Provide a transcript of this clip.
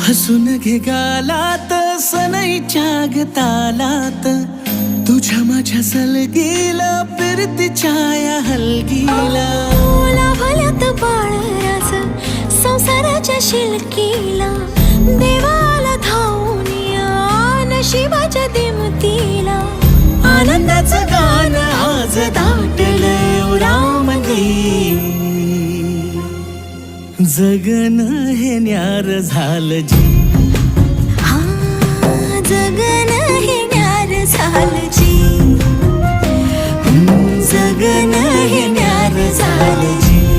हसून घे गालात सनईच्या ग तालात, तुझ्या माझ्या सलगीला फिरतीच्या या हलगीला. लाभल्यात बाळराज संसाराच्या शिलकीला, देवाला धावून या नशिबाच्या दिमतीला. आनंदाचं गाण आज दाटलंय उरामध्ये, जगन हे न्यार झालं जी. हा जगन हे न्यार झालं जी, जगन हे न्यार झालं जी.